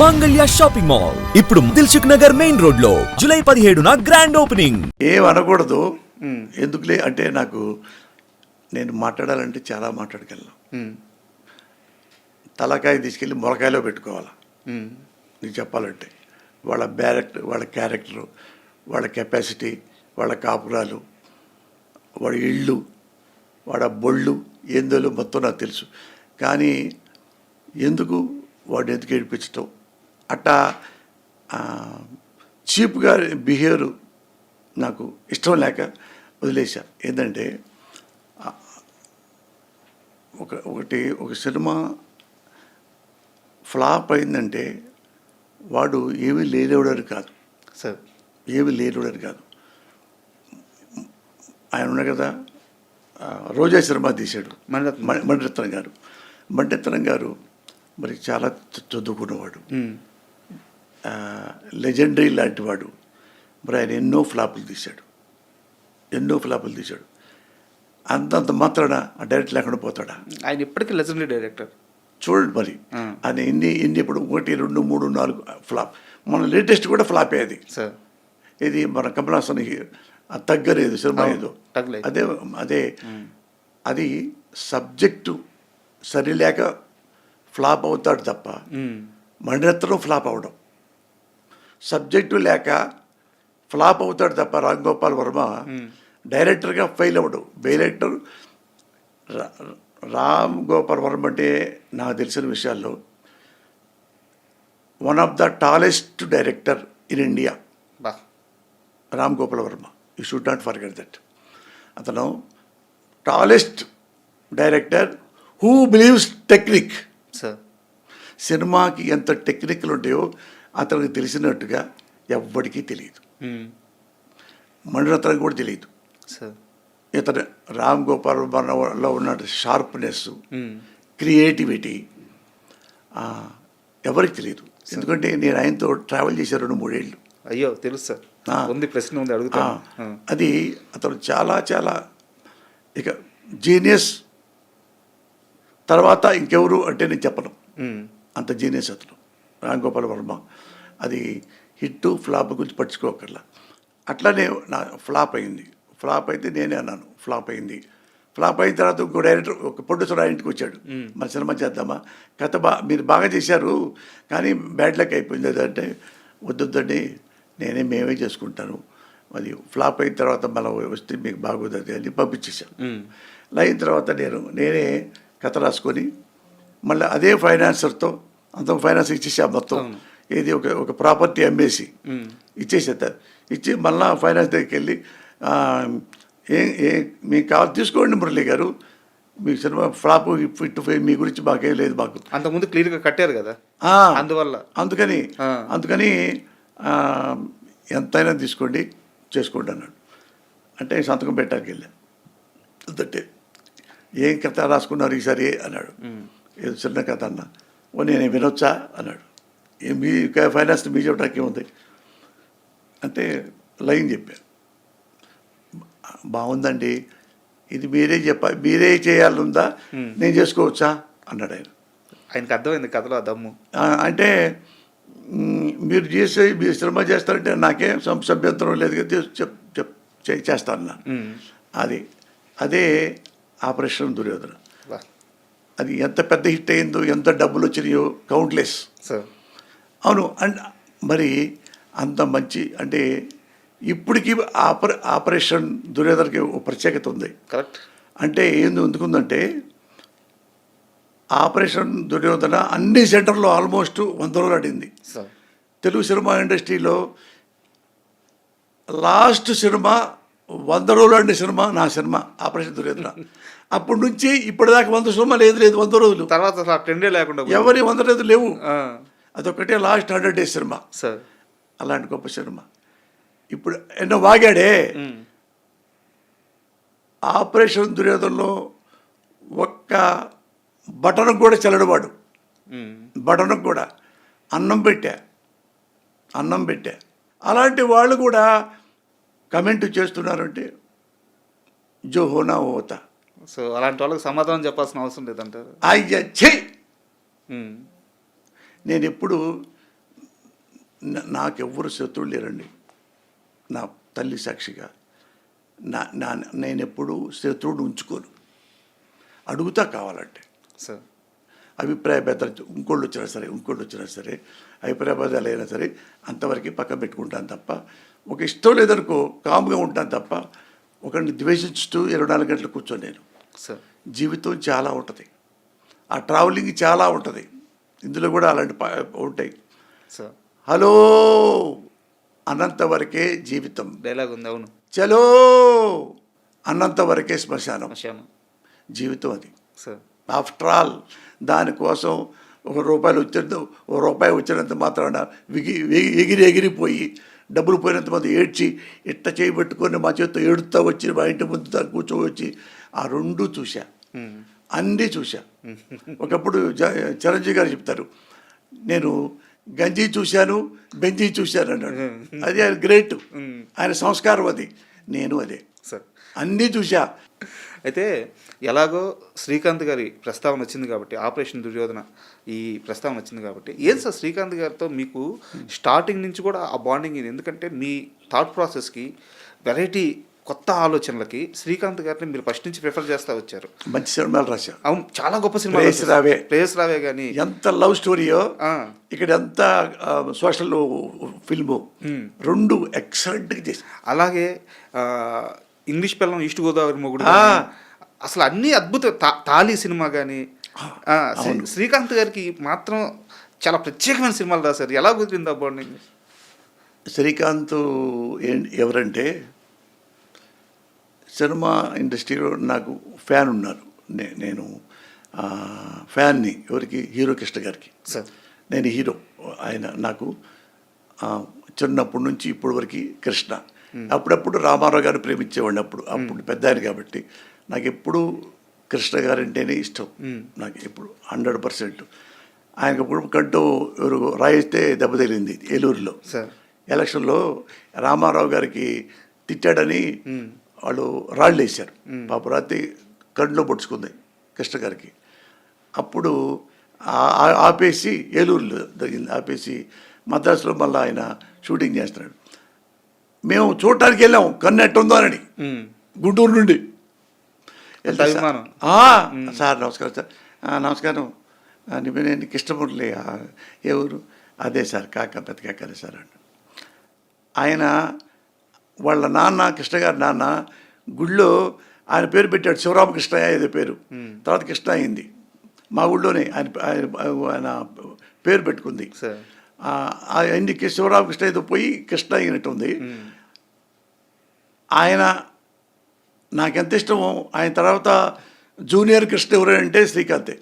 మాంగళ్య shopping mall ఇప్పుడు Dilsukh Nagar main road లో జూలై 17న గ్రాండ్ ఓపెనింగ్. ఏం అనకూడదు, ఎందుకులే అంటే నాకు నేను మాట్లాడాలంటే చాలా మాట్లాడగలను. తలకాయ తీసుకెళ్ళి మొలకాయలో పెట్టుకోవాలి. నీకు చెప్పాలంటే వాళ్ళ క్యారెక్టరు, వాళ్ళ కెపాసిటీ, వాళ్ళ కాపురాలు, వాళ్ళ ఇళ్ళు, వాళ్ళ బొళ్ళు ఏందో మొత్తం నాకు తెలుసు. కానీ ఎందుకు ఏడిపించటం అట్టా చీప్గా బిహేవియర్ నాకు ఇష్టం లేక వదిలేశా. ఏంటంటే ఒక సినిమా ఫ్లాప్ అయిందంటే వాడు ఏమీ లేనివాడని కాదు సార్, ఏమీ లేనివాడని కాదు. ఆయన ఉన్నాయి కదా, రోజా సినిమా తీశాడు మణిరత్నం గారు మరి చాలా చదువుకున్నవాడు, లెజెండరీ లాంటి వాడు. మరి ఆయన ఎన్నో ఫ్లాపులు తీశాడు. అంతంత మాత్రాన ఆ డైరెక్ట్ లేకుండా పోతాడా? ఆయన ఇప్పటికీ లెజెండరీ డైరెక్టర్. చూడండి మరి ఆయన ఎన్ని ఇప్పుడు 1, 2, 3, 4 ఫ్లాప్. మన లేటెస్ట్ కూడా ఫ్లాప్ అయ్యేది సార్. ఇది మన కమల్ హాసన్ తగ్గలేదు సినిమా ఏదో, అదే అది సబ్జెక్టు సరిలేక ఫ్లాప్ అవుతాడు తప్ప మణిరత్నం ఫ్లాప్ అవడం, సబ్జెక్టు లేక ఫ్లాప్ అవుతాడు తప్ప రామ్ గోపాల్ వర్మ డైరెక్టర్గా ఫెయిల్ అవ్వడు. డైరెక్టర్ రామ్ గోపాల్ వర్మ అంటే నాకు తెలిసిన విషయాల్లో one of the tallest director in India Ram Gopal Varma. You should not forget that. అతను tallest director who believes technique. సినిమాకి ఎంత టెక్నిక్లు ఉంటాయో అతనికి తెలిసినట్టుగా ఎవ్వడికి తెలియదు, మణిరత్నం కూడా తెలియదు. ఇతను రామ్ గోపాల్ వర్మలో ఉన్న షార్ప్నెస్, క్రియేటివిటీ ఎవరికి తెలియదు. ఎందుకంటే నేను ఆయనతో ట్రావెల్ చేశాను 2-3 ఏళ్ళు. అయ్యో తెలుసు సార్, ఉంది ప్రశ్న ఉంది అడుగుతా. అది అతను చాలా చాలా ఇక జీనియస్. తర్వాత ఇంకెవరు అంటే నేను చెప్పను, అంత జీనియస్ అతను రామ్ గోపాల్ వర్మ. అది హిట్ ఫ్లాప్ గురించి పట్టించుకోకర్లా. అట్లానే నా ఫ్లాప్ అయితే నేనే అన్నాను ఫ్లాప్ అయింది. ఫ్లాప్ అయిన తర్వాత ఇంకో డైరెక్టర్, ఒక ప్రొడ్యూసర్ ఇంటికి వచ్చాడు, మన సినిమా చేద్దామా, కథ మీరు బాగా చేశారు కానీ బ్యాడ్ లక్ అయిపోయింది అంటే, వద్దండి మేమే చేసుకుంటాను, అది ఫ్లాప్ అయిన తర్వాత మళ్ళీ వస్తే మీకు బాగోదు అని పంపించేశాను. అయిన తర్వాత నేనే కథ రాసుకొని మళ్ళీ అదే ఫైనాన్సర్తో అంత ఫైనాన్స్ ఇచ్చేసా మొత్తం. ఏది ఒక ప్రాపర్టీ అమ్మేసి ఇచ్చేసేస్తారు. ఇచ్చి మళ్ళీ ఫైనాన్స్ దగ్గరికి వెళ్ళి మీకు కావాలి తీసుకోండి మురళి గారు, మీ సినిమా ఫ్లాప్ హిట్ మీ గురించి మాకేం లేదు, మాకు అంతకుముందు క్లియర్గా కట్టారు కదా, అందుకని ఎంతైనా తీసుకోండి చేసుకోండి అన్నాడు. అంటే సంతకం పెట్టడానికి వెళ్ళా. అంతే, ఏం కథ రాసుకున్నారు ఈసారి అన్నాడు. ఏదో చిన్న కథ అన్నా. నేను వినొచ్చా అన్నాడు. మీ ఫైనాన్స్ మీ చెప్పడానికి ఏముంది అంటే లైన్ చెప్పాను. బాగుందండి, ఇది మీరే చేయాలందా, నేను చేసుకోవచ్చా అన్నాడు ఆయన. ఆయనకు అర్థమైంది కథలో ఆ దమ్ము. అంటే మీరు సినిమా చేస్తారంటే నాకేం సభ్యంతరం లేదు కదా, చేస్తాను. అదే ఆపరేషన్ దుర్యోధన. అది ఎంత పెద్ద హిట్ అయిందో, ఎంత డబ్బులు వచ్చినాయో కౌంట్లెస్. అవును. అండ్ మరి అంత మంచి అంటే ఇప్పటికీ ఆపరేషన్ దుర్యోధనకి ఒక ప్రత్యేకత ఉంది. కరెక్ట్. అంటే ఎందుకుందంటే ఆపరేషన్ దుర్యోధన అన్ని సెంటర్లో ఆల్మోస్ట్ 100 రోజులు ఆడింది. తెలుగు సినిమా ఇండస్ట్రీలో లాస్ట్ సినిమా 100 రోజులు ఆడిన సినిమా నా సినిమా ఆపరేషన్ దుర్యోధన. అప్పటి నుంచి ఇప్పటిదాకా 100 సినిమా లేదు 100 రోజులు. తర్వాత ట్రెండే లేకుండా ఎవరి 100 రోజులు లేవు. అదొక్కటే లాస్ట్ 100 days సినిమా. అలాంటి గొప్ప సినిమా. ఇప్పుడు ఎన్నో వాగాడే. ఆపరేషన్ దుర్యోధనలో ఒక్క బటన్ కూడా చెల్లడవాడు, బటన్ కూడా అన్నం పెట్టా. అలాంటి వాళ్ళు కూడా కమెంట్ చేస్తున్నారంటే జో హోనా హోతా. సో అలాంటి వాళ్ళకి సమాధానం చెప్పాల్సిన అవసరం లేదంటారు. అయ్యా చెయ్యి. నేను ఎప్పుడు నాకెవ్వరు శత్రువులు లేరండి. నా తల్లి సాక్షిగా నేను ఎప్పుడు శత్రువుని ఉంచుకోను, అడుగుతా కావాలంటే. సార్ అభిప్రాయ భేదాలు ఇంకోళ్ళు వచ్చినా సరే అభిప్రాయ భేదాలు అయినా సరే అంతవరకు పక్కన పెట్టుకుంటాను తప్ప, ఒక ఇష్టం లేదనుకో కామ్గా ఉంటాను తప్ప ఒకరిని ద్వేషిస్తూ 24 గంటలు కూర్చొని నేను. సార్ జీవితం చాలా ఉంటుంది, ఆ ట్రావెలింగ్ చాలా ఉంటుంది, ఇందులో కూడా అలాంటి ఉంటాయి. సార్ హలో అన్నంత వరకే జీవితం, డైలాగ్ ఉంది. అవును. చలో అన్నంత వరకే శ్మశానం. విషయం. జీవితం అది. సార్ ఆఫ్టర్ ఆల్ దానికోసం రూపాయి వచ్చినంత మాత్రాన ఎగిరిపోయి డబ్బులు పోయినంత మంది ఏడ్చి ఇట్ట చేయబెట్టుకొని మా చేతితో ఏడుతా వచ్చి మా ఇంటి ముందు కూర్చోవచ్చి ఆ రెండు చూశా, అన్నీ చూశా. ఒకప్పుడు చిరంజీవి గారు చెప్తారు, నేను గంజి చూశాను బెంజి చూశాను అన్నాడు. అది ఆయన గ్రేట్, ఆయన సంస్కారం అది. నేను అదే సార్ అన్నీ చూశా. అయితే ఎలాగో శ్రీకాంత్ గారి ప్రస్తావన వచ్చింది కాబట్టి, ఆపరేషన్ దుర్యోధన ఈ ప్రస్తావన వచ్చింది కాబట్టి, ఏం సార్ శ్రీకాంత్ గారితో మీకు స్టార్టింగ్ నుంచి కూడా ఆ బాండింగ్ ఇది? ఎందుకంటే మీ థాట్ ప్రాసెస్కి, వెరైటీ కొత్త ఆలోచనలకి శ్రీకాంత్ గారిని మీరు ఫస్ట్ నుంచి ప్రిఫర్ చేస్తూ వచ్చారు. మంచి సినిమాలు రాశా. అవును, చాలా గొప్ప సినిమా. ప్రేయస్ రావే కానీ ఎంత లవ్ స్టోరీయో, ఇక్కడ ఎంత సోషల్ ఫిల్ము, రెండు ఎక్సలెంట్గా చేసి. అలాగే ఇంగ్లీష్ పిల్లం, ఈస్ట్ గోదావరి మొగుడు, అసలు అన్నీ అద్భుత. తాళి సినిమా కానీ శ్రీకాంత్ గారికి మాత్రం చాలా ప్రత్యేకమైన సినిమాలు రాశారు. ఎలా కుదిరింది ఆ బాండింగ్? శ్రీకాంత్ ఎవరంటే సినిమా ఇండస్ట్రీలో నాకు ఫ్యాన్ ఉన్నారు. నేను ఫ్యాన్ని ఎవరికి? హీరో కృష్ణ గారికి. సార్ నేను హీరో, ఆయన నాకు చిన్నప్పటి నుంచి ఇప్పటి వరకు కృష్ణ. అప్పుడప్పుడు రామారావు గారు ప్రేమించేవాడిని. అప్పుడు పెద్ద ఆయన కాబట్టి నాకు ఎప్పుడు కృష్ణ గారంటేనే ఇష్టం. నాకు ఎప్పుడు 100%. ఆయనకు అప్పుడు కంటూ ఎవరు రాయిస్తే దెబ్బ తగిలింది ఏలూరులో ఎలక్షన్లో. రామారావు గారికి తిట్టాడని వాళ్ళు రాళ్ళు వేశారు. పాప రాత్రి కంట్లో పొడుచుకుంది కృష్ణ గారికి. అప్పుడు ఆపేసి ఏలూరులో జరిగింది, ఆపేసి మద్రాసులో మళ్ళీ ఆయన షూటింగ్ చేస్తున్నాడు. మేము చూడటానికి వెళ్ళాం, కన్ను ఎట్టుందో అని, గుంటూరు నుండి వెళ్తే సార్ నమస్కారం సార్. నమస్కారం, నేను కృష్ణమూర్తి. ఏ ఊరు? అదే సార్, పెద్ద కాకరే సార్ అండి. ఆయన వాళ్ళ నాన్న, కృష్ణ గారి నాన్న గుళ్ళో ఆయన పేరు పెట్టాడు, శివరామకృష్ణ ఏదో పేరు, తర్వాత కృష్ణ అయింది. మా ఊళ్ళోనే ఆయన పేరు పెట్టుకుంది. ఆయనకి శివరామకృష్ణ ఏదో పోయి కృష్ణ అయినట్టుంది. ఆయన నాకెంత ఇష్టమో, ఆయన తర్వాత జూనియర్ కృష్ణ ఎవరంటే శ్రీకాంతే.